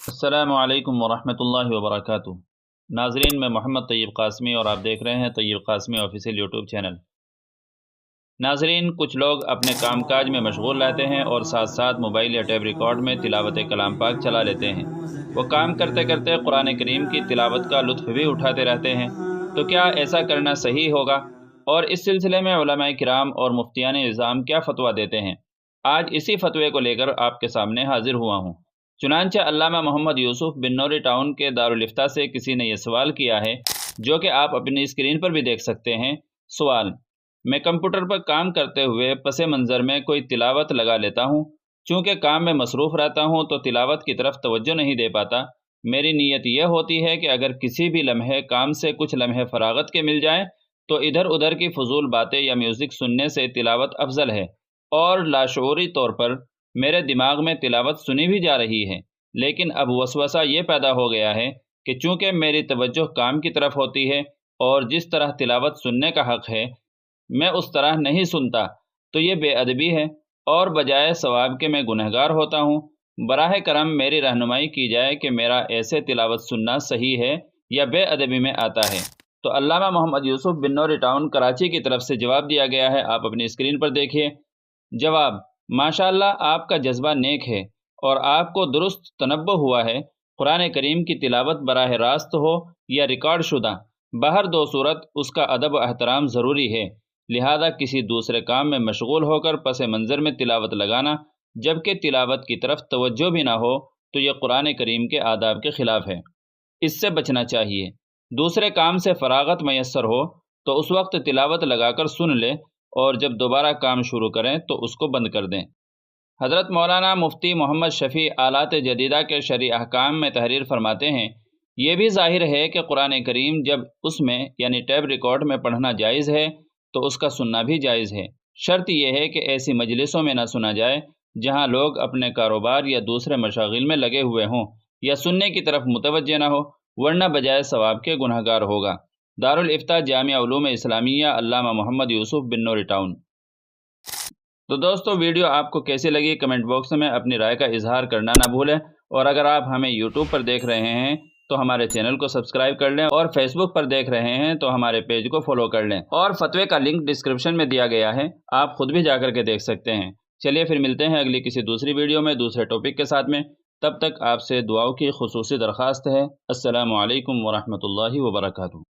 السلام علیکم ورحمۃ اللہ وبرکاتہ۔ ناظرین، میں محمد طیب قاسمی اور آپ دیکھ رہے ہیں طیب قاسمی آفیشیل یوٹیوب چینل۔ ناظرین، کچھ لوگ اپنے کام کاج میں مشغول رہتے ہیں اور ساتھ ساتھ موبائل یا ٹیپ ریکارڈ میں تلاوت کلام پاک چلا لیتے ہیں۔ وہ کام کرتے کرتے قرآن کریم کی تلاوت کا لطف بھی اٹھاتے رہتے ہیں۔ تو کیا ایسا کرنا صحیح ہوگا؟ اور اس سلسلے میں علماء کرام اور مفتیان نظام کیا فتویٰ دیتے ہیں؟ آج اسی فتوے کو لے کر آپ کے سامنے حاضر ہوا ہوں۔ چنانچہ علامہ محمد یوسف بنوری ٹاؤن کے دارالفتہ سے کسی نے یہ سوال کیا ہے، جو کہ آپ اپنی اسکرین پر بھی دیکھ سکتے ہیں۔ سوال: میں کمپیوٹر پر کام کرتے ہوئے پس منظر میں کوئی تلاوت لگا لیتا ہوں۔ چونکہ کام میں مصروف رہتا ہوں تو تلاوت کی طرف توجہ نہیں دے پاتا۔ میری نیت یہ ہوتی ہے کہ اگر کسی بھی لمحے کام سے کچھ لمحے فراغت کے مل جائیں تو ادھر ادھر کی فضول باتیں یا میوزک سننے سے تلاوت افضل ہے، اور لاشعوری طور پر میرے دماغ میں تلاوت سنی بھی جا رہی ہے، لیکن اب وسوسہ یہ پیدا ہو گیا ہے کہ چونکہ میری توجہ کام کی طرف ہوتی ہے اور جس طرح تلاوت سننے کا حق ہے میں اس طرح نہیں سنتا، تو یہ بے ادبی ہے اور بجائے ثواب کے میں گنہگار ہوتا ہوں۔ براہ کرم میری رہنمائی کی جائے کہ میرا ایسے تلاوت سننا صحیح ہے یا بے ادبی میں آتا ہے؟ تو علامہ محمد یوسف بنوری ٹاؤن کراچی کی طرف سے جواب دیا گیا ہے، آپ اپنی اسکرین پر دیکھیے۔ جواب: ماشاءاللہ، آپ کا جذبہ نیک ہے اور آپ کو درست تنبہ ہوا ہے۔ قرآن کریم کی تلاوت براہ راست ہو یا ریکارڈ شدہ، بہر دو صورت اس کا ادب و احترام ضروری ہے، لہذا کسی دوسرے کام میں مشغول ہو کر پس منظر میں تلاوت لگانا، جبکہ تلاوت کی طرف توجہ بھی نہ ہو، تو یہ قرآن کریم کے آداب کے خلاف ہے۔ اس سے بچنا چاہیے۔ دوسرے کام سے فراغت میسر ہو تو اس وقت تلاوت لگا کر سن لے، اور جب دوبارہ کام شروع کریں تو اس کو بند کر دیں۔ حضرت مولانا مفتی محمد شفیع آلات جدیدہ کے شرعی احکام میں تحریر فرماتے ہیں، یہ بھی ظاہر ہے کہ قرآن کریم جب اس میں یعنی ٹیپ ریکارڈ میں پڑھنا جائز ہے تو اس کا سننا بھی جائز ہے۔ شرط یہ ہے کہ ایسی مجلسوں میں نہ سنا جائے جہاں لوگ اپنے کاروبار یا دوسرے مشاغل میں لگے ہوئے ہوں یا سننے کی طرف متوجہ نہ ہو، ورنہ بجائے ثواب کے گنہگار ہوگا۔ دارالفتہ جامعہ علوم اسلامیہ، علامہ محمد یوسف بنوری ٹاؤن۔ تو دوستو، ویڈیو آپ کو کیسی لگی کمنٹ باکس میں اپنی رائے کا اظہار کرنا نہ بھولیں، اور اگر آپ ہمیں یوٹیوب پر دیکھ رہے ہیں تو ہمارے چینل کو سبسکرائب کر لیں، اور فیس بک پر دیکھ رہے ہیں تو ہمارے پیج کو فالو کر لیں، اور فتوے کا لنک ڈسکرپشن میں دیا گیا ہے، آپ خود بھی جا کر کے دیکھ سکتے ہیں۔ چلیے پھر ملتے ہیں اگلی کسی دوسری ویڈیو میں دوسرے ٹاپک کے ساتھ میں، تب تک آپ سے دعاؤں کی خصوصی درخواست ہے۔ السلام علیکم ورحمۃ اللہ وبرکاتہ۔